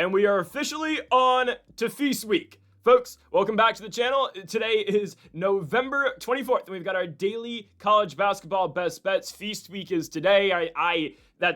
and we are officially on to Feast Week. Folks, welcome back to the channel. Today is November 24th, and we've got our daily college basketball best bets. Feast Week is today.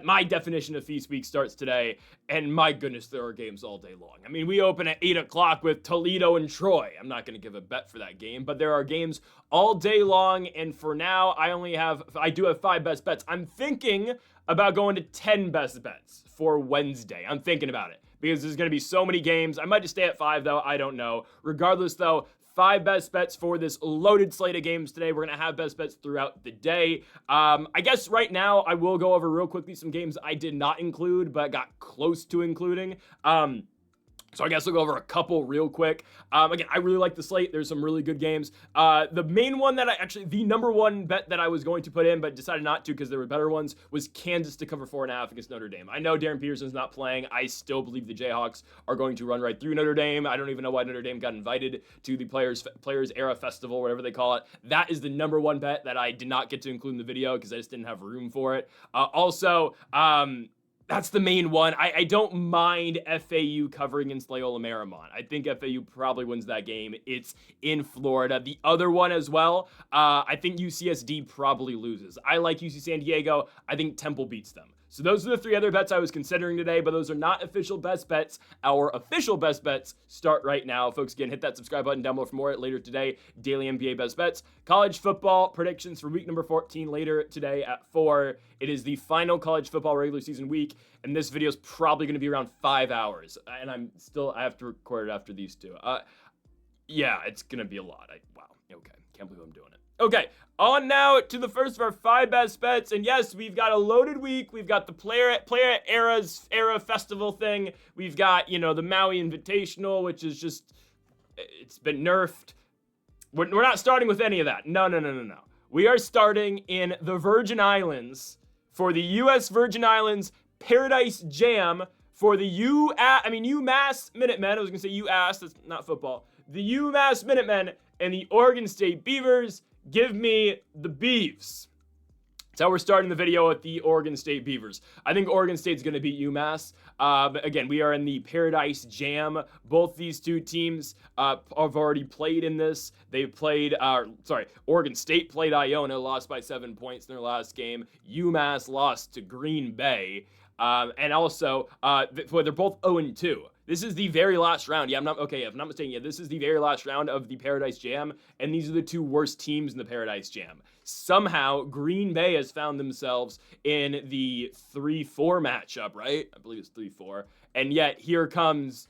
My definition of Feast Week starts today, and my goodness, there are games all day long. I mean, we open at 8 o'clock with Toledo and Troy. I'm not going to give a bet for that game, but there are games all day long, and for now, I do have 5 best bets. I'm thinking about going to 10 best bets for Wednesday. I'm thinking about it, because there's going to be so many games. I might just stay at 5, though. I don't know. Regardless, though, 5 best bets for this loaded slate of games today. We're going to have best bets throughout the day. I guess right now I will go over real quickly some games I did not include, but got close to including. So I guess we'll go over a couple real quick. Again, I really like the slate. There's some really good games. The main one that the number one bet that I was going to put in, but decided not to because there were better ones, was Kansas to cover 4.5 against Notre Dame. I know Darren Peterson's not playing. I still believe the Jayhawks are going to run right through Notre Dame. I don't even know why Notre Dame got invited to the Players Era Festival, whatever they call it. That is the number one bet that I did not get to include in the video because I just didn't have room for it. That's the main one. I don't mind FAU covering against Loyola Marymount. I think FAU probably wins that game. It's in Florida. The other one as well, I think UCSD probably loses. I like UC San Diego. I think Temple beats them. So those are the 3 other bets I was considering today, but those are not official best bets. Our official best bets start right now. Folks, again, hit that subscribe button down below for more later today. Daily NBA best bets. College football predictions for week number 14 later today at 4. It is the final college football regular season week, and this video is probably going to be around 5 hours. And I have to record it after these 2. Yeah, it's going to be a lot. Wow. Okay. Can't believe I'm doing it. Okay, on now to the first of our 5 best bets, and yes, we've got a loaded week. We've got the Player Era Festival thing. We've got, the Maui Invitational, which is just, it's been nerfed. We're not starting with any of that. No. We are starting in the Virgin Islands for the U.S. Virgin Islands Paradise Jam for the UMass Minutemen. I was going to say UAss, that's not football. The UMass Minutemen and the Oregon State Beavers. Give me the Beavs. That's how we're starting the video with the Oregon State Beavers. I think Oregon State's going to beat UMass. But again, we are in the Paradise Jam. Both these 2 teams have already played in this. Oregon State played Iona, lost by 7 points in their last game. UMass lost to Green Bay. And also, they're both 0-2. This is the very last round. If I'm not mistaken, this is the very last round of the Paradise Jam, and these are the 2 worst teams in the Paradise Jam. Somehow, Green Bay has found themselves in the 3-4 matchup, right? I believe it's 3-4. And yet, here comes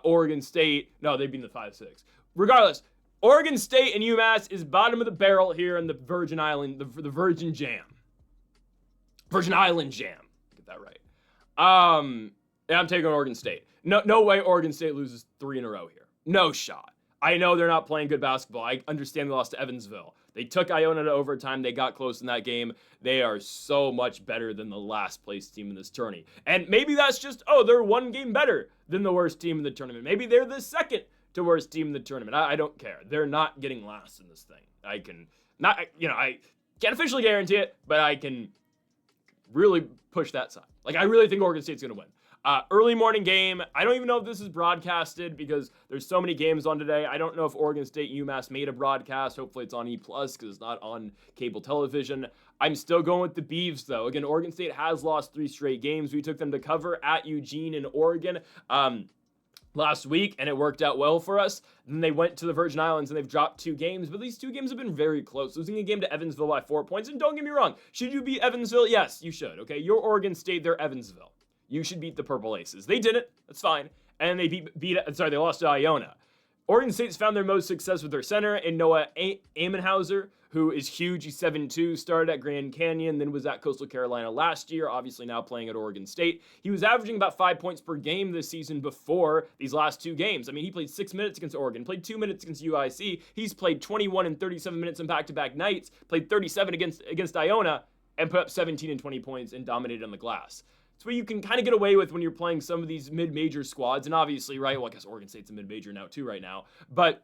Oregon State. No, they've been the 5-6. Regardless, Oregon State and UMass is bottom of the barrel here in the Virgin Island, the Virgin Jam. Virgin Island Jam. Get that right. Yeah, I'm taking Oregon State. No way Oregon State loses 3 in a row here. No shot. I know they're not playing good basketball. I understand they lost to Evansville. They took Iona to overtime. They got close in that game. They are so much better than the last place team in this tourney. And maybe that's just, they're 1 game better than the worst team in the tournament. Maybe they're the second to worst team in the tournament. I don't care. They're not getting last in this thing. I can't officially guarantee it, but I can really push that side. I really think Oregon State's going to win. Early morning game. I don't even know if this is broadcasted because there's so many games on today. I don't know if Oregon State and UMass made a broadcast. Hopefully it's on E+ because it's not on cable television. I'm still going with the Beavs, though. Again, Oregon State has lost 3 straight games. We took them to cover at Eugene in Oregon last week, and it worked out well for us. Then they went to the Virgin Islands, and they've dropped 2 games, but these 2 games have been very close. Losing a game to Evansville by 4 points, and don't get me wrong, should you beat Evansville? Yes, you should, okay? You're Oregon State, they're Evansville. You should beat the Purple Aces. They didn't. That's fine. And they they lost to Iona. Oregon State's found their most success with their center in Noah Amenhauser, who is huge. He's 7'2", started at Grand Canyon, then was at Coastal Carolina last year, obviously now playing at Oregon State. He was averaging about 5 points per game this season before these last 2 games. I mean, he played 6 minutes against Oregon, played 2 minutes against UIC. He's played 21 and 37 minutes in back-to-back nights, played 37 against Iona, and put up 17 and 20 points and dominated on the glass. It's what you can kind of get away with when you're playing some of these mid-major squads. And obviously, right, well, I guess Oregon State's a mid-major now too right now. But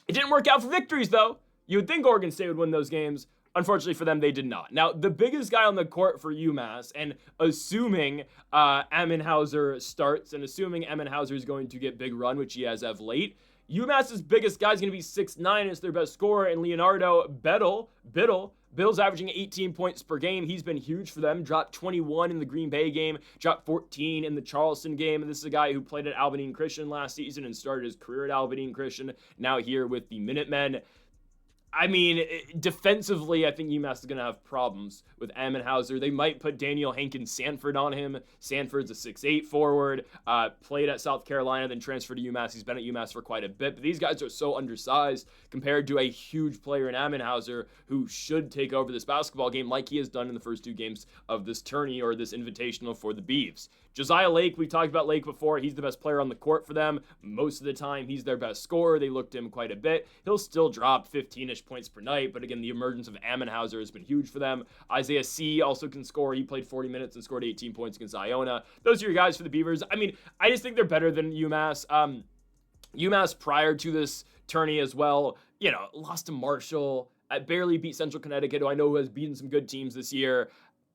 it didn't work out for victories, though. You would think Oregon State would win those games. Unfortunately for them, they did not. Now, the biggest guy on the court for UMass, and assuming Ammenhauser starts, and assuming Ammenhauser is going to get big run, which he has of late, UMass's biggest guy is going to be 6'9", is their best scorer, and Leonardo Biddle's averaging 18 points per game. He's been huge for them. Dropped 21 in the Green Bay game, dropped 14 in the Charleston game. And this is a guy who played at Albertine Christian last season and started his career at Albertine Christian, now here with the Minutemen. I mean, defensively, I think UMass is going to have problems with Ammenhauser. They might put Daniel Hankins-Sanford on him. Sanford's a 6'8" forward, played at South Carolina, then transferred to UMass. He's been at UMass for quite a bit, but these guys are so undersized compared to a huge player in Ammenhauser who should take over this basketball game like he has done in the first two games of this tourney or this invitational for the Beavs. Josiah Lake, we talked about Lake before. He's the best player on the court for them. Most of the time, he's their best scorer. They looked at him quite a bit. He'll still drop 15-ish points per night, but again, the emergence of Ammenhauser has been huge for them. Isaiah C. also can score. He played 40 minutes and scored 18 points against Iona. Those are your guys for the Beavers. I mean, I just think they're better than UMass. UMass prior to this tourney as well, lost to Marshall. Barely beat Central Connecticut, who I know has beaten some good teams this year.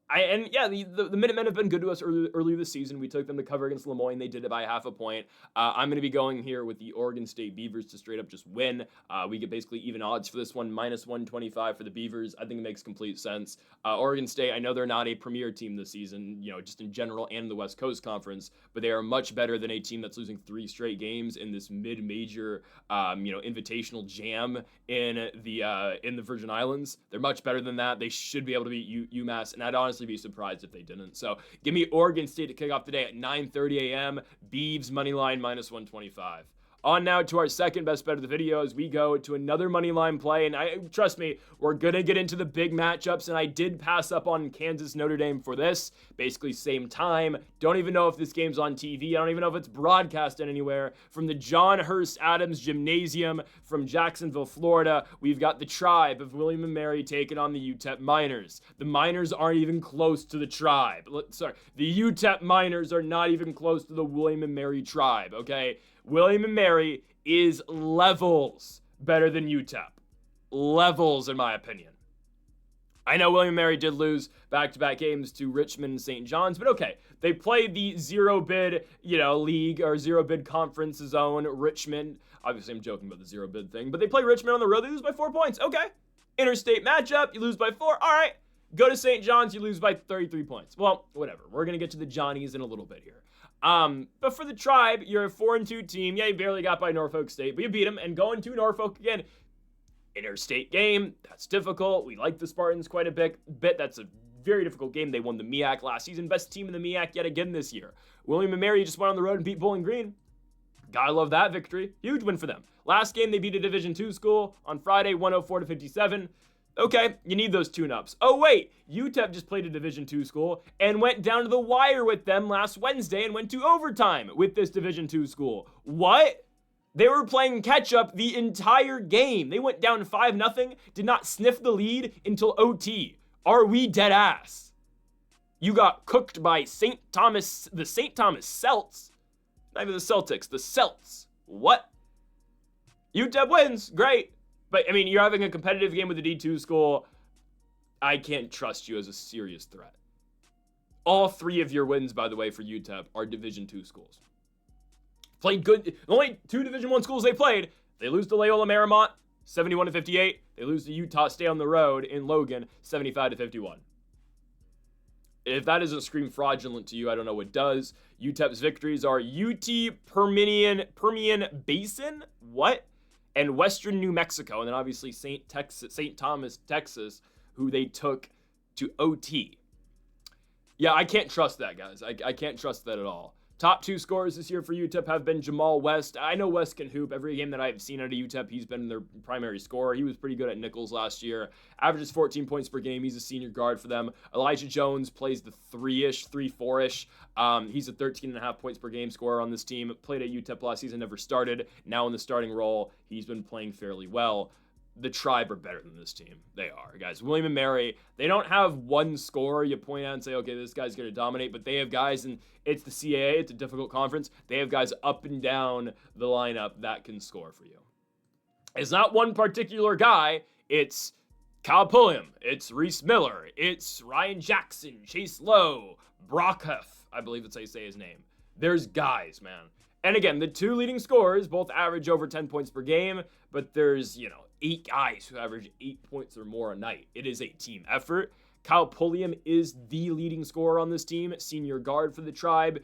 The Minutemen have been good to us early this season. We took them to cover against Lemoyne. They did it by half a point. I'm going to be going here with the Oregon State Beavers to straight up just win. We get basically even odds for this one, -125 for the Beavers. I think it makes complete sense. Oregon State, I know they're not a premier team this season, just in general and in the West Coast Conference, but they are much better than a team that's losing 3 straight games in this mid-major, invitational jam in the Virgin Islands. They're much better than that. They should be able to beat UMass, and I'd honestly be surprised if they didn't. So give me Oregon State to kick off the day at 9:30 a.m. Beavs money line -125. On now to our second best bet of the video as we go to another money line play. And trust me, we're going to get into the big matchups. And I did pass up on Kansas Notre Dame for this. Basically same time. Don't even know if this game's on TV. I don't even know if it's broadcasted anywhere. From the John Hurst Adams Gymnasium from Jacksonville, Florida, we've got the Tribe of William & Mary taking on the UTEP Miners. The Miners aren't even close to the Tribe. The UTEP Miners are not even close to the William & Mary Tribe, okay? William & Mary is levels better than UTEP. Levels, in my opinion. I know William & Mary did lose back-to-back games to Richmond and St. John's, but okay. They played the zero-bid, league or zero-bid conference zone, Richmond. Obviously, I'm joking about the zero-bid thing, but they play Richmond on the road. They lose by 4 points. Okay. Interstate matchup, you lose by 4. All right. Go to St. John's, you lose by 33 points. Well, whatever. We're going to get to the Johnnies in a little bit here. But for the Tribe, you're a 4-2 team. Yeah, you barely got by Norfolk State, but you beat them. And going to Norfolk again, interstate game, that's difficult. We like the Spartans quite a bit. That's a very difficult game. They won the MEAC last season. Best team in the MEAC yet again this year. William & Mary just went on the road and beat Bowling Green. Gotta love that victory. Huge win for them. Last game, they beat a Division II school on Friday, 104-57. Okay, you need those tune-ups. Oh, wait, UTEP just played a Division II school and went down to the wire with them last Wednesday and went to overtime with this Division II school. What? They were playing catch-up the entire game. They went down 5-0, did not sniff the lead until OT. Are we dead ass? You got cooked by the St. Thomas Celts. Not even the Celtics, the Celts. What? UTEP wins, great. But, you're having a competitive game with a D2 school. I can't trust you as a serious threat. All 3 of your wins, by the way, for UTEP are Division II schools. Played good. The only 2 Division I schools they played, they lose to Loyola Marymount, 71-58. They lose to Utah State on the road in Logan, 75-51. If that doesn't scream fraudulent to you, I don't know what does. UTEP's victories are UT Permian Basin. What? And Western New Mexico, and then obviously St. Thomas, Texas, who they took to OT. Yeah, I can't trust that, guys. I can't trust that at all. Top 2 scorers this year for UTEP have been Jamal West. I know West can hoop. Every game that I've seen out of UTEP, he's been their primary scorer. He was pretty good at Nichols last year. Averages 14 points per game. He's a senior guard for them. Elijah Jones plays the 3-4-ish. He's a 13.5 points per game scorer on this team. Played at UTEP last season, never started. Now in the starting role, he's been playing fairly well. The Tribe are better than this team. They are, guys. William & Mary, they don't have one scorer you point out and say, okay, this guy's going to dominate, but they have guys, and it's the CAA, it's a difficult conference. They have guys up and down the lineup that can score for you. It's not one particular guy. It's Kyle Pulliam, it's Reese Miller, it's Ryan Jackson, Chase Lowe, Brock Huff, I believe that's how you say his name. There's guys, man. And again, the two leading scorers both average over 10 points per game, but there's, 8 guys who average 8 points or more a night. It is a team effort. Kyle Pulliam is the leading scorer on this team, senior guard for the Tribe.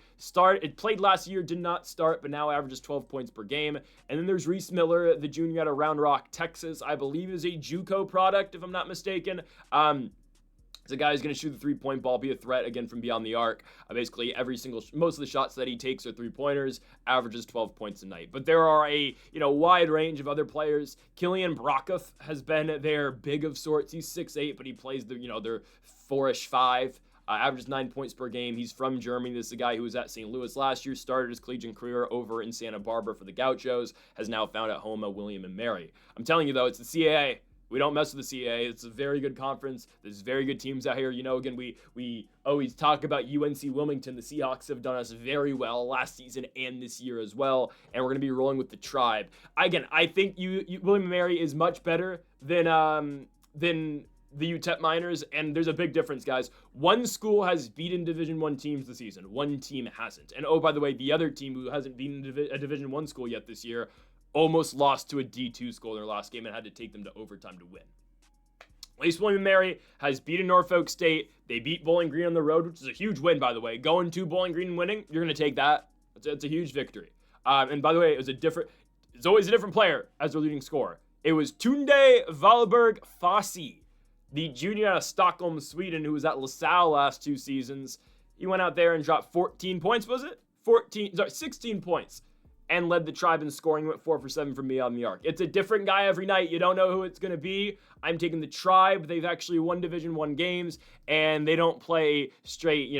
It played last year, did not start, but now averages 12 points per game. And then there's Reese Miller, the junior out of Round Rock, Texas. I believe is a JUCO product, if I'm not mistaken. It's a guy who's going to shoot the three-point ball, be a threat again from beyond the arc. Basically, most of the shots that he takes are three-pointers, averages 12 points a night. But there are a wide range of other players. Killian Brockhoff has been their big of sorts. He's 6'8", but he plays their 4-ish 5. Averages 9 points per game. He's from Germany. This is a guy who was at St. Louis last year, started his collegiate career over in Santa Barbara for the Gauchos, has now found at home at William & Mary. I'm telling you, though, it's the CAA. We don't mess with the CAA. It's a very good conference. There's very good teams out here. Again, we always talk about UNC Wilmington. The Seahawks have done us very well last season and this year as well, and we're going to be rolling with the Tribe. Again, I think William & Mary is much better than the UTEP Miners, and there's a big difference, guys. One school has beaten Division I teams this season. One team hasn't. And, oh, by the way, the other team who hasn't beaten a Division I school yet this year almost lost to a D2 school in their last game and had to take them to overtime to win. At least William & Mary has beaten Norfolk State. They beat Bowling Green on the road, which is a huge win, by the way. Going to Bowling Green and winning, you're going to take that. It's a huge victory. And by the way, it's always a different player as their leading scorer. It was Tunde Valberg Fassi, the junior out of Stockholm, Sweden, who was at LaSalle last 2 seasons. He went out there and dropped 14 points, was it? 16 points. And led the Tribe in scoring, went 4 for 7 from beyond the arc. It's a different guy every night. You don't know who it's going to be. I'm taking the Tribe. They've actually won Division I games, and they don't play straight,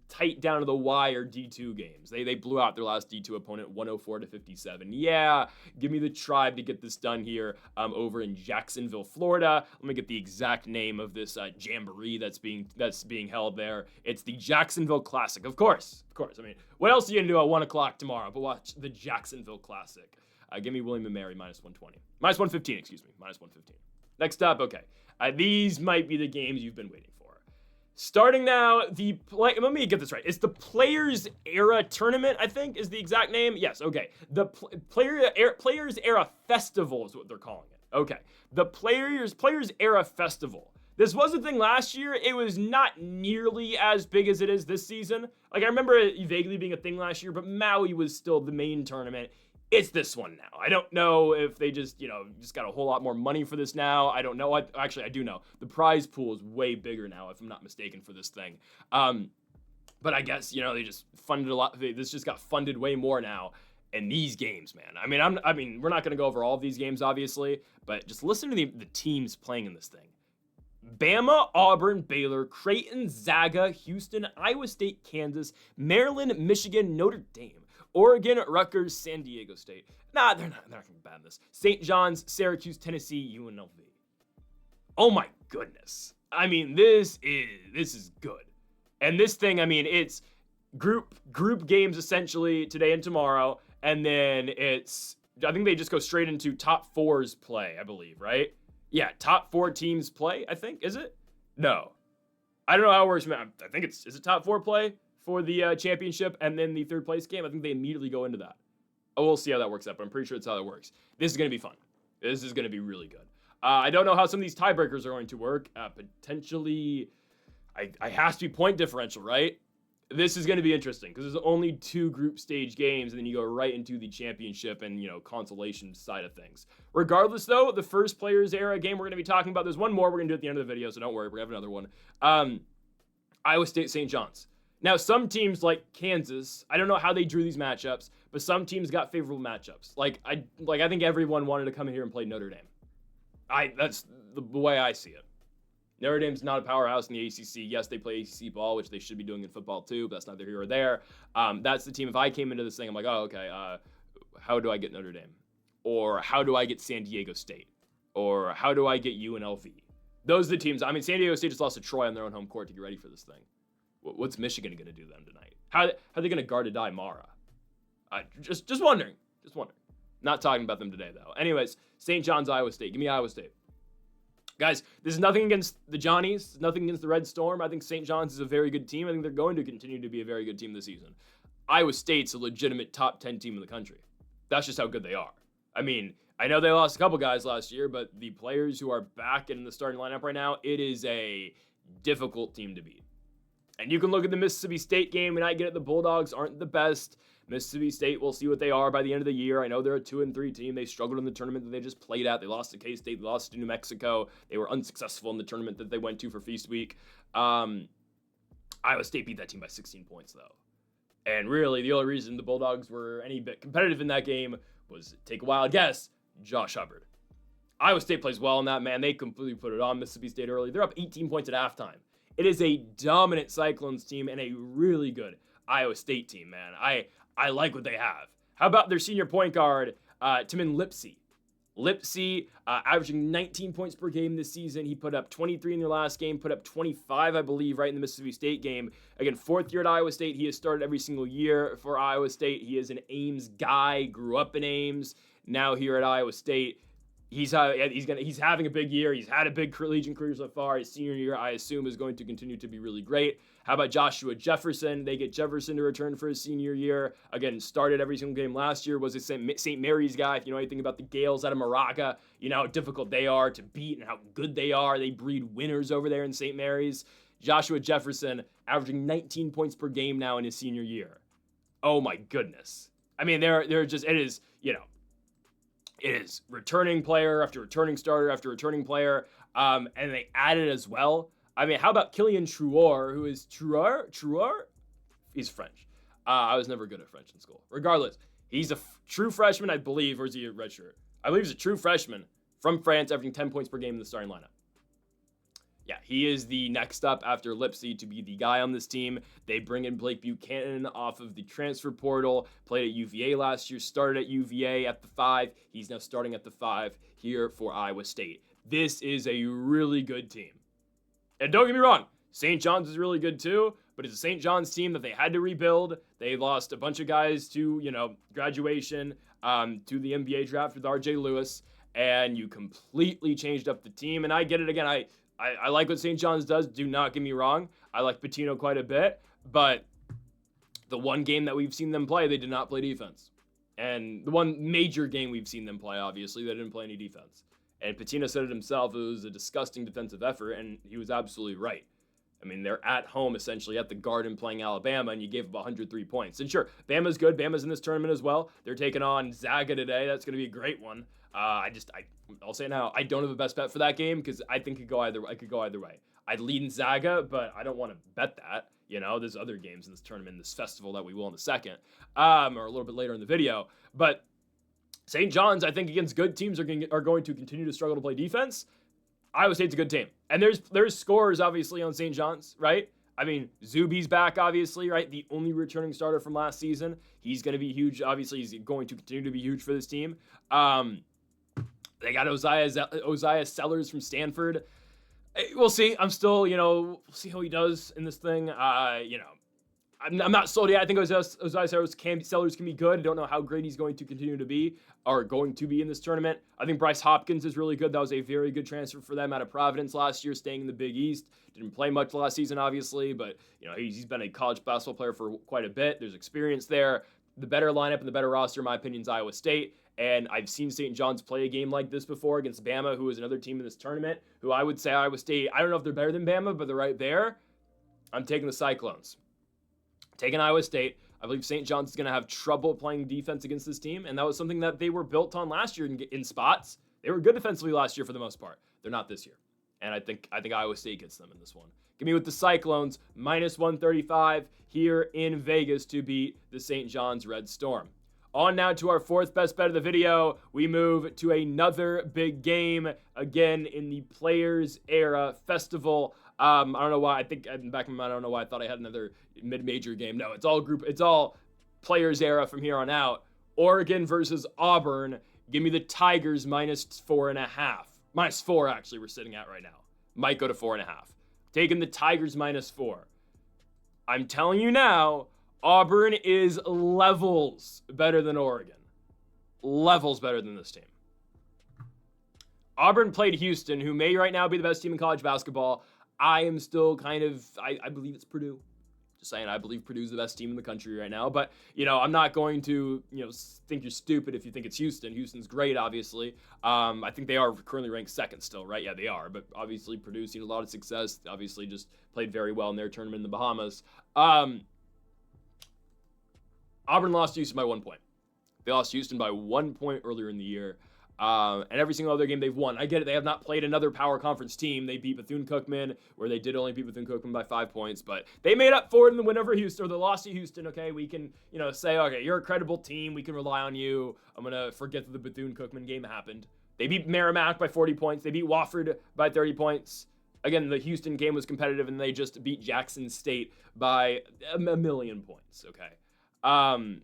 tight down to the wire D2 games. They blew out their last D2 opponent 104-57. Yeah, give me the Tribe to get this done here over in Jacksonville, Florida. Let me get the exact name of this jamboree that's being held there. It's the Jacksonville Classic, of course. I mean, what else are you gonna do at 1 o'clock tomorrow but watch the Jacksonville Classic? Give me William & Mary minus 120. Minus 115, excuse me. Minus 115. Next up, okay. These might be the games you've been waiting for. Starting now, let me get this right. It's the Players Era Tournament, I think, is the exact name. Yes, okay. The Players Era Festival is what they're calling it. Okay. The Players Era Festival. This was a thing last year. It was not nearly as big as it is this season. I remember it vaguely being a thing last year, but Maui was still the main tournament. It's this one now. I don't know if they just got a whole lot more money for this now. I don't know. Actually, I do know. The prize pool is way bigger now, if I'm not mistaken, for this thing. But I guess, they just funded a lot. This just got funded way more now. And these games, man. I mean, we're not going to go over all of these games, obviously, but just listen to the teams playing in this thing. Bama, Auburn, Baylor, Creighton, Zaga, Houston, Iowa State, Kansas, Maryland, Michigan, Notre Dame, Oregon, Rutgers, San Diego State. Nah, they're not going to be bad in this. St. John's, Syracuse, Tennessee, UNLV. Oh my goodness. I mean, this is good. And this thing, it's group games essentially today and tomorrow, and then I think they just go straight into top 4s play, I believe, right? Yeah, top 4 teams play, I think, is it? No. I don't know how it works, man. I think is it top 4 play for the championship and then the 3rd place game? I think they immediately go into that. Oh, we'll see how that works out, but I'm pretty sure it's how that works. This is going to be fun. This is going to be really good. I don't know how some of these tiebreakers are going to work. Potentially, I has to be point differential, right? This is going to be interesting because there's only 2 group stage games, and then you go right into the championship and, consolation side of things. Regardless, though, the first Players Era game we're going to be talking about, there's one more we're going to do at the end of the video, so don't worry, we're going to have another one. Iowa State, St. John's. Now, some teams like Kansas, I don't know how they drew these matchups, but some teams got favorable matchups. I think everyone wanted to come in here and play Notre Dame. That's the way I see it. Notre Dame's not a powerhouse in the ACC. Yes, they play ACC ball, which they should be doing in football too, but that's neither here or there. That's the team. If I came into this thing, I'm like, oh, okay, how do I get Notre Dame? Or how do I get San Diego State? Or how do I get UNLV? Those are the teams. San Diego State just lost to Troy on their own home court to get ready for this thing. What's Michigan going to do to them tonight? How are they going to guard Adai Mara? Just wondering. Not talking about them today, though. Anyways, St. John's, Iowa State. Give me Iowa State. Guys, this is nothing against the Johnnies, nothing against the Red Storm. I think St. John's is a very good team. I think they're going to continue to be a very good team this season. Iowa State's a legitimate top 10 team in the country. That's just how good they are. I mean, I know they lost a couple guys last year, but the players who are back in the starting lineup right now, it is a difficult team to beat. And you can look at the Mississippi State game, and I get it, the Bulldogs aren't the best. Mississippi State, we'll see what they are by the end of the year. I know they're a 2-3 team. They struggled in the tournament that they just played at. They lost to K-State. They lost to New Mexico. They were unsuccessful in the tournament that they went to for Feast Week. Iowa State beat that team by 16 points, though. And really, the only reason the Bulldogs were any bit competitive in that game was, take a wild guess, Josh Hubbard. Iowa State plays well in that, man. They completely put it on Mississippi State early. They're up 18 points at halftime. It is a dominant Cyclones team and a really good Iowa State team, man. I like what they have. How about their senior point guard, Timon Lipsey? Lipsey, averaging 19 points per game this season. He put up 23 in their last game, put up 25, I believe, right in the Mississippi State game. Again, fourth year at Iowa State. He has started every single year for Iowa State. He is an Ames guy, grew up in Ames, now here at Iowa State. He's having a big year. He's had a big collegiate career so far. His senior year, I assume, is going to continue to be really great. How about Joshua Jefferson? They get Jefferson to return for his senior year. Again, started every single game last year, was a St. Mary's guy. If you know anything about the Gales out of Moraga, you know how difficult they are to beat and how good they are. They breed winners over there in St. Mary's. Joshua Jefferson averaging 19 points per game now in his senior year. Oh my goodness. I mean, they're just, it is, you know, it is returning player after returning starter after returning player. And they added as well. I mean, how about Killian Truor, who is Truor? He's French. I was never good at French in school. Regardless, he's a true freshman, I believe, or is he a redshirt? I believe he's a true freshman from France, averaging 10 points per game in the starting lineup. Yeah, he is the next up after Lipsey to be the guy on this team. They bring in Blake Buchanan off of the transfer portal, played at UVA last year, started at UVA at the 5. He's now starting at the 5 here for Iowa State. This is a really good team. And don't get me wrong, St. John's is really good too, but it's a St. John's team that they had to rebuild. They lost a bunch of guys to, graduation, to the NBA draft with RJ Lewis, and you completely changed up the team. And I get it again. I like what St. John's does. Do not get me wrong. I like Pitino quite a bit, but the one game that we've seen them play, they did not play defense. And the one major game we've seen them play, obviously, they didn't play any defense. And Pitino said it himself, it was a disgusting defensive effort, and he was absolutely right. I mean, they're at home, essentially, at the Garden playing Alabama, and you gave up 103 points. And sure, Bama's good. Bama's in this tournament as well. They're taking on Zaga today. That's going to be a great one. I'll say it now, I don't have a best bet for that game because I think I could go either way. I'd lead in Zaga, but I don't want to bet that. There's other games in this tournament, this festival that we will in a second, or a little bit later in the video. But St. John's, I think, against good teams are going to continue to struggle to play defense. Iowa State's a good team. And there's scores, obviously, on St. John's, right? I mean, Zuby's back, obviously, right? The only returning starter from last season. He's going to be huge. Obviously, he's going to continue to be huge for this team. They got Uzziah Sellers from Stanford. We'll see. I'm still, we'll see how he does in this thing. I'm not sold yet. I think Uzziah Sellers can be good. I don't know how great he's going to continue to be or going to be in this tournament. I think Bryce Hopkins is really good. That was a very good transfer for them out of Providence last year, staying in the Big East. Didn't play much last season, obviously, but he's been a college basketball player for quite a bit. There's experience there. The better lineup and the better roster, in my opinion, is Iowa State. And I've seen St. John's play a game like this before against Bama, who is another team in this tournament, who I would say Iowa State, I don't know if they're better than Bama, but they're right there. I'm taking the Cyclones. Taking Iowa State. I believe St. John's is going to have trouble playing defense against this team, and that was something that they were built on last year in spots. They were good defensively last year for the most part. They're not this year. And I think Iowa State gets them in this one. Give me with the Cyclones, minus 135 here in Vegas to beat the St. John's Red Storm. On now to our fourth best bet of the video. We move to another big game, again in the Players Era Festival. I don't know why. I think in the back of my mind, I don't know why I thought I had another mid-major game. No, it's all Players Era from here on out. Oregon versus Auburn. Give me the Tigers minus 4.5. Minus 4, actually, we're sitting at right now. Might go to 4.5. Taking the Tigers minus 4. I'm telling you now, Auburn is levels better than Oregon. Levels better than this team. Auburn played Houston, who may right now be the best team in college basketball. I am still I believe it's Purdue. Just saying, I believe Purdue's the best team in the country right now. But, I'm not going to, think you're stupid if you think it's Houston. Houston's great, obviously. I think they are currently ranked second still, right? Yeah, they are. But obviously, Purdue's seen a lot of success. Obviously, just played very well in their tournament in the Bahamas. Auburn lost to Houston by 1 point. They lost to Houston by 1 point earlier in the year. And every single other game they've won. I get it. They have not played another power conference team. They beat Bethune-Cookman, where they did only beat Bethune-Cookman by 5 points. But they made up for it in the win over Houston, or the loss to Houston. Okay, we can, say, okay, you're a credible team. We can rely on you. I'm going to forget that the Bethune-Cookman game happened. They beat Merrimack by 40 points. They beat Wofford by 30 points. Again, the Houston game was competitive, and they just beat Jackson State by a million points. Okay.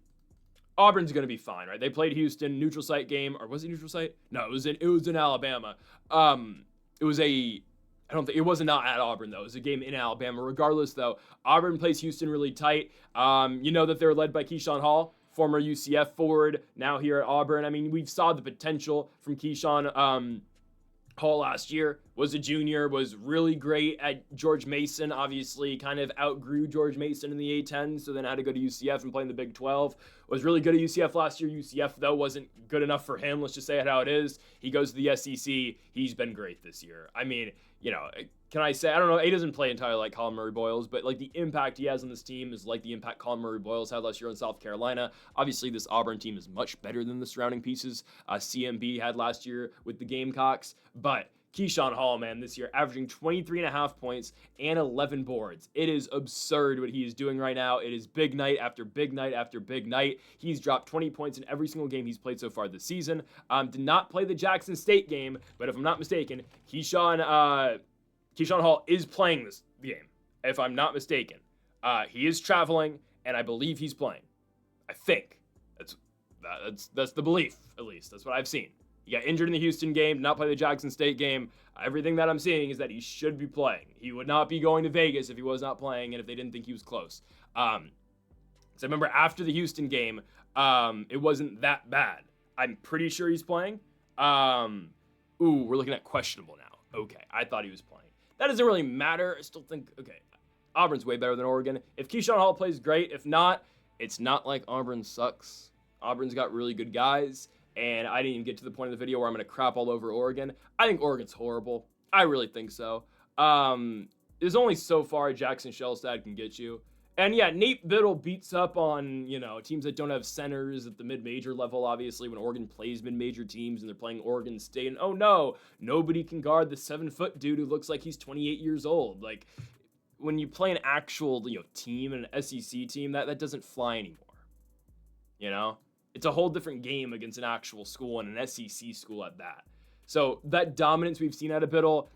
Auburn's going to be fine, right? They played Houston, neutral site game, or was it neutral site? No, it was in Alabama. It wasn't not at Auburn though. It was a game in Alabama. Regardless though, Auburn plays Houston really tight. You know that they're led by Keyshawn Hall, former UCF forward, now here at Auburn. I mean, we saw the potential from Keyshawn Hall last year. Was a junior, was really great at George Mason, obviously kind of outgrew George Mason in the A-10, so then had to go to UCF and play in the Big 12. Was really good at UCF last year. UCF, though, wasn't good enough for him. Let's just say it how it is. He goes to the SEC. He's been great this year. I mean, can I say, I don't know, he doesn't play entirely like Colin Murray-Boyles, but like the impact he has on this team is like the impact Colin Murray-Boyles had last year in South Carolina. Obviously, this Auburn team is much better than the surrounding pieces CMB had last year with the Gamecocks, but Keyshawn Hall, man, this year averaging 23.5 points and 11 boards. It is absurd what he is doing right now. It is big night after big night after big night. He's dropped 20 points in every single game he's played so far this season. Did not play the Jackson State game, but if I'm not mistaken, Keyshawn Hall is playing this game, if I'm not mistaken. He is traveling, and I believe he's playing. I think. That's the belief, at least. That's what I've seen. He got injured in the Houston game, did not play the Jackson State game. Everything that I'm seeing is that he should be playing. He would not be going to Vegas if he was not playing and if they didn't think he was close. So I remember after the Houston game, it wasn't that bad. I'm pretty sure he's playing. We're looking at questionable now. Okay, I thought he was playing. That doesn't really matter. I still think, okay, Auburn's way better than Oregon. If Keyshawn Hall plays, great. If not, it's not like Auburn sucks. Auburn's got really good guys. And I didn't even get to the point of the video where I'm going to crap all over Oregon. I think Oregon's horrible. I really think so. There's only so far Jackson Shellstad can get you. And yeah, Nate Biddle beats up on, teams that don't have centers at the mid-major level, obviously, when Oregon plays mid-major teams and they're playing Oregon State. And oh no, nobody can guard the 7-foot dude who looks like he's 28 years old. Like, when you play an actual, team, an SEC team, that doesn't fly anymore. It's a whole different game against an actual school and an SEC school at that. So that dominance we've seen out of Biddle,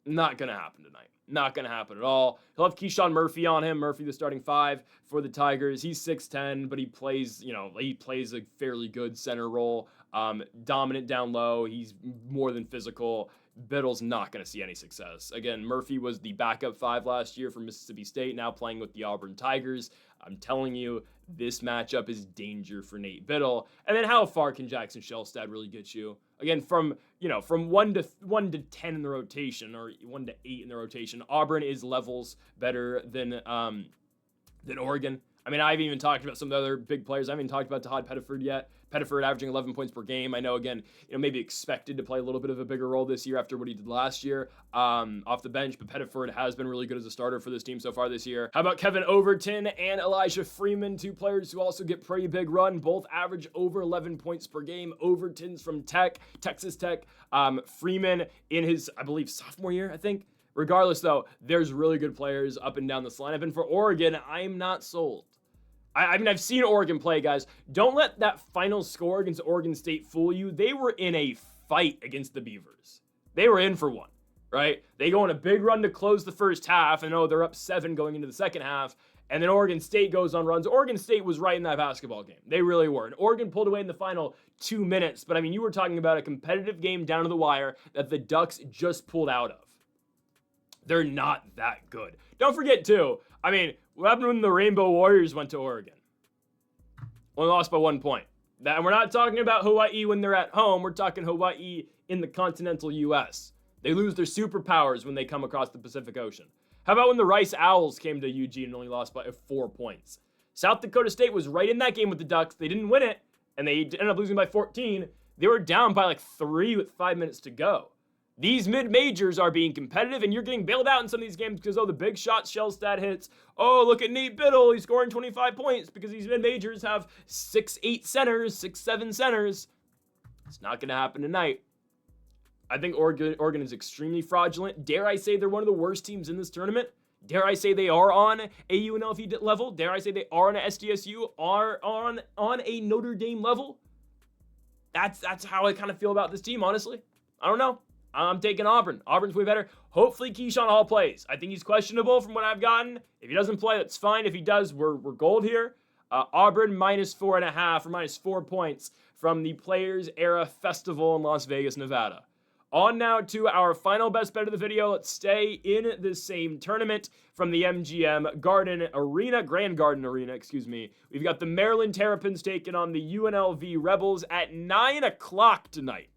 not going to happen tonight. Not going to happen at all. He'll have Keyshawn Murphy on him. Murphy, the starting 5 for the Tigers. He's 6'10", but he plays a fairly good center role. Dominant down low. He's more than physical. Biddle's not going to see any success. Again, Murphy was the backup 5 last year for Mississippi State, now playing with the Auburn Tigers. I'm telling you, this matchup is danger for Nate Biddle. And then how far can Jackson Shellstad really get you? Again, from 1 to 10 in the rotation, or 1 to 8 in the rotation, Auburn is levels better than Oregon. I mean, I haven't even talked about some of the other big players. I haven't even talked about Todd Pettiford yet. Pettiford averaging 11 points per game. I know, again, maybe expected to play a little bit of a bigger role this year after what he did last year off the bench, but Pettiford has been really good as a starter for this team so far this year. How about Kevin Overton and Elijah Freeman, 2 players who also get pretty big run. Both average over 11 points per game. Overton's from Texas Tech. Freeman in his, I believe, sophomore year, I think. Regardless, though, there's really good players up and down this lineup. And for Oregon, I'm not sold. I mean, I've seen Oregon play, guys. Don't let that final score against Oregon State fool you. They were in a fight against the Beavers. They were in for one, right? They go on a big run to close the first half, and they're up 7 going into the second half, and then Oregon State goes on runs. Oregon State was right in that basketball game. They really were. And Oregon pulled away in the final 2 minutes, but I mean, you were talking about a competitive game down to the wire that the Ducks just pulled out of. They're not that good. Don't forget, too, I mean, what happened when the Rainbow Warriors went to Oregon? Only lost by 1 point. That we're not talking about Hawaii when they're at home. We're talking Hawaii in the continental U.S. They lose their superpowers when they come across the Pacific Ocean. How about when the Rice Owls came to Eugene and only lost by 4 points? South Dakota State was right in that game with the Ducks. They didn't win it, and they ended up losing by 14. They were down by like 3 with 5 minutes to go. These mid-majors are being competitive, and you're getting bailed out in some of these games because, the big shot Shellstat hits. Oh, look at Nate Biddle. He's scoring 25 points because these mid-majors have 6'8 centers, 6'7 centers. It's not going to happen tonight. I think Oregon is extremely fraudulent. Dare I say they're one of the worst teams in this tournament? Dare I say they are on a UNLV level? Dare I say they are on a SDSU, are on a Notre Dame level? That's how I kind of feel about this team, honestly. I don't know. I'm taking Auburn. Auburn's way better. Hopefully Keyshawn Hall plays. I think he's questionable from what I've gotten. If he doesn't play, that's fine. If he does, we're gold here. Auburn -4.5 or -4 points from the Players Era Festival in Las Vegas, Nevada. On now to our final best bet of the video. Let's stay in the same tournament from the MGM Grand Garden Arena, We've got the Maryland Terrapins taking on the UNLV Rebels at 9 o'clock tonight.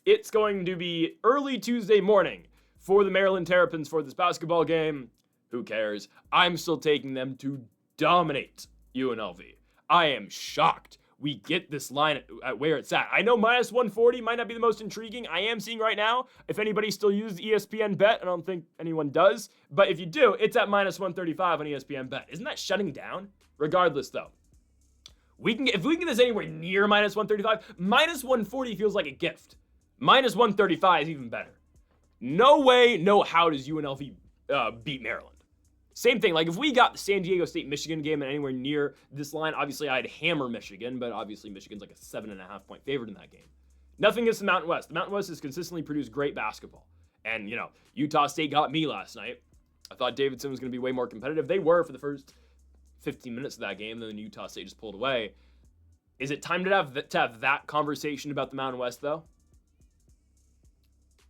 It's going to be early Tuesday morning for the Maryland Terrapins for this basketball game. Who cares? I'm still taking them to dominate UNLV. I am shocked we get this line at where it's at. I know -140 might not be the most intriguing. I am seeing right now, if anybody still uses ESPN Bet, I don't think anyone does, but if you do, it's at -135 on ESPN Bet. Isn't that shutting down? Regardless, though, if we can get this anywhere near -135, -140 feels like a gift. -135 is even better. No way, no how does UNLV beat Maryland. Same thing, like if we got the San Diego State-Michigan game and anywhere near this line, obviously I'd hammer Michigan, but obviously Michigan's like a 7.5 point favorite in that game. Nothing against the Mountain West. The Mountain West has consistently produced great basketball. And, Utah State got me last night. I thought Davidson was going to be way more competitive. They were for the first 15 minutes of that game, then Utah State just pulled away. Is it time to have that conversation about the Mountain West, though?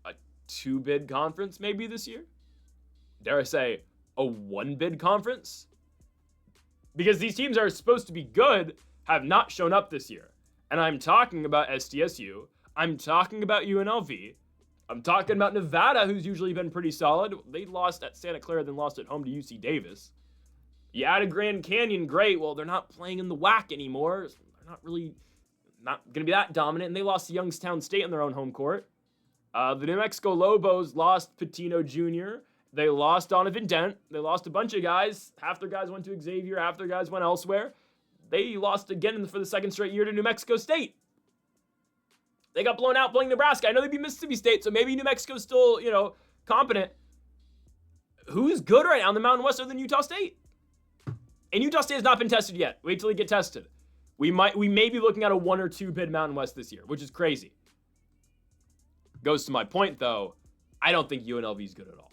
A 2-bid conference maybe this year? Dare I say, a 1-bid conference? Because these teams are supposed to be good, have not shown up this year. And I'm talking about SDSU. I'm talking about UNLV. I'm talking about Nevada, who's usually been pretty solid. They lost at Santa Clara, then lost at home to UC Davis. You added Grand Canyon, great. Well, they're not playing in the WAC anymore. So they're not going to be that dominant. And they lost to Youngstown State in their own home court. The New Mexico Lobos lost Patino Jr., they lost Donovan Dent. They lost a bunch of guys. Half their guys went to Xavier. Half their guys went elsewhere. They lost again for the second straight year to New Mexico State. They got blown out playing Nebraska. I know they beat Mississippi State, so maybe New Mexico's still, competent. Who's good right now in the Mountain West other than Utah State? And Utah State has not been tested yet. Wait till they get tested. We may be looking at a 1 or 2 bid Mountain West this year, which is crazy. Goes to my point, though. I don't think UNLV is good at all.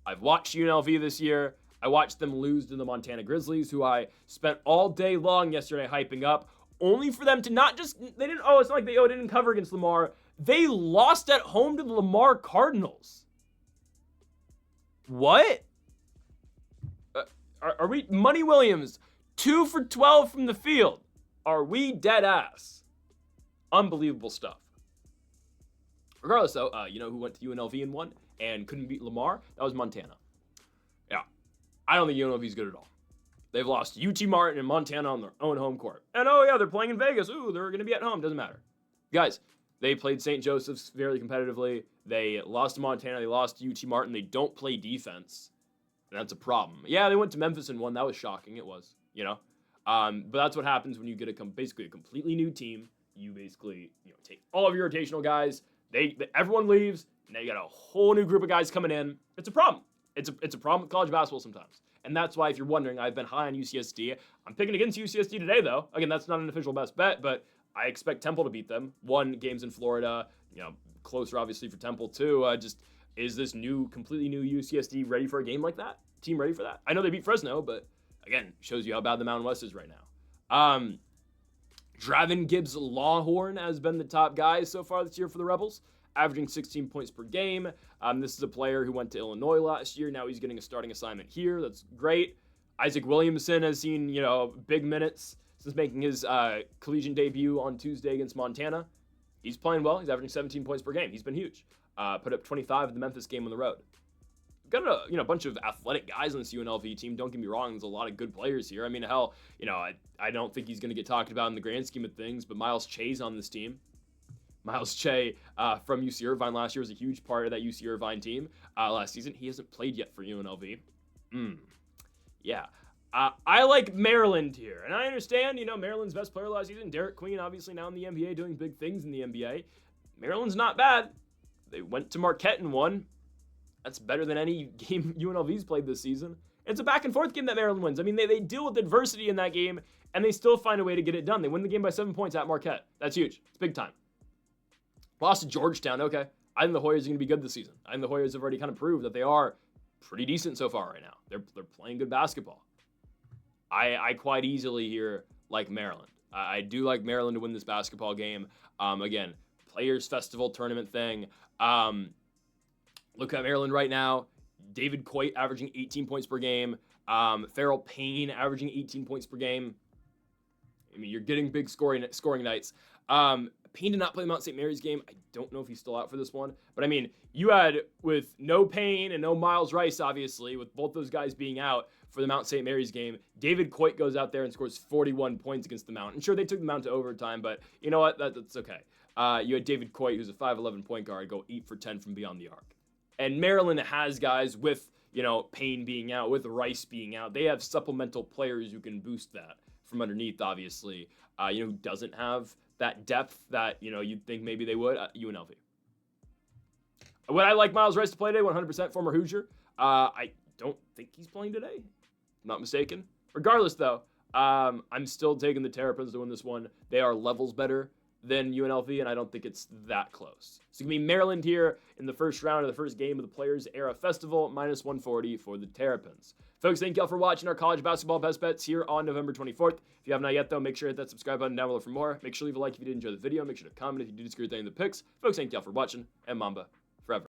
I've watched UNLV this year. I watched them lose to the Montana Grizzlies, who I spent all day long yesterday hyping up, only for them to it's not like they didn't cover against Lamar. They lost at home to the Lamar Cardinals. What? Are we, Money Williams, 2 for 12 from the field. Are we dead ass? Unbelievable stuff. Regardless, though, who went to UNLV and won and couldn't beat Lamar? That was Montana. Yeah. I don't think UNLV is good at all. They've lost UT Martin and Montana on their own home court. And they're playing in Vegas. Ooh, they're going to be at home. Doesn't matter. Guys, they played St. Joseph's very competitively. They lost to Montana. They lost to UT Martin. They don't play defense. And that's a problem. Yeah, they went to Memphis and won. That was shocking. It was, But that's what happens when you get basically a completely new team. You basically, take all of your rotational guys. Everyone leaves. Now you got a whole new group of guys coming in. It's a problem. It's a problem with college basketball sometimes. And that's why, if you're wondering, I've been high on UCSD. I'm picking against UCSD today, though. Again, that's not an official best bet, but I expect Temple to beat them. 1 game's in Florida. Closer, obviously, for Temple, too. Is this completely new UCSD ready for a game like that? Team ready for that? I know they beat Fresno, but, again, shows you how bad the Mountain West is right now. Dravin Gibbs Lawhorn has been the top guy so far this year for the Rebels, averaging 16 points per game. This is a player who went to Illinois last year. Now he's getting a starting assignment here. That's great. Isaac Williamson has seen, big minutes since making his collegiate debut on Tuesday against Montana. He's playing well. He's averaging 17 points per game. He's been huge. Put up 25 in the Memphis game on the road. Got a bunch of athletic guys on this UNLV team. Don't get me wrong. There's a lot of good players here. I mean, hell, I don't think he's going to get talked about in the grand scheme of things, but Miles Che's on this team. Miles Che from UC Irvine last year was a huge part of that UC Irvine team last season. He hasn't played yet for UNLV. Yeah. I like Maryland here, and I understand, Maryland's best player last season, Derek Queen, obviously now in the NBA, doing big things in the NBA. Maryland's not bad. They went to Marquette and won. That's better than any game UNLV's played this season. It's a back-and-forth game that Maryland wins. I mean, they deal with adversity in that game, and they still find a way to get it done. They win the game by 7 points at Marquette. That's huge. It's big time. Lost to Georgetown. Okay. I think the Hoyas are going to be good this season. I think the Hoyas have already kind of proved that they are pretty decent so far right now. They're playing good basketball. I quite easily here like Maryland. I do like Maryland to win this basketball game. Again, Players Festival tournament thing. Look at Maryland right now. David Coit averaging 18 points per game. Farrell Payne averaging 18 points per game. I mean, you're getting big scoring nights. Payne did not play the Mount St. Mary's game. I don't know if he's still out for this one. But, I mean, you had, with no Payne and no Miles Rice, obviously, with both those guys being out for the Mount St. Mary's game, David Coit goes out there and scores 41 points against the Mount. And sure, they took the Mount to overtime, but you know what? That's okay. You had David Coit, who's a 5'11 point guard, go 8 for 10 from beyond the arc. And Maryland has guys with, Payne being out, with Rice being out. They have supplemental players who can boost that from underneath, obviously. Who doesn't have that depth that, you'd think maybe they would, UNLV. Would I like Miles Rice to play today? 100% former Hoosier. I don't think he's playing today. Not mistaken. Regardless, though, I'm still taking the Terrapins to win this one. They are levels better than UNLV, and I don't think it's that close. So it's going to be Maryland here in the first round of the first game of the Players Era Festival, minus 140 for the Terrapins. Folks, thank y'all for watching our college basketball best bets here on November 24th. If you have not yet, though, make sure to hit that subscribe button down below for more. Make sure to leave a like if you did enjoy the video. Make sure to comment if you did disagree with any of the picks. Folks, thank y'all for watching, and Mamba forever.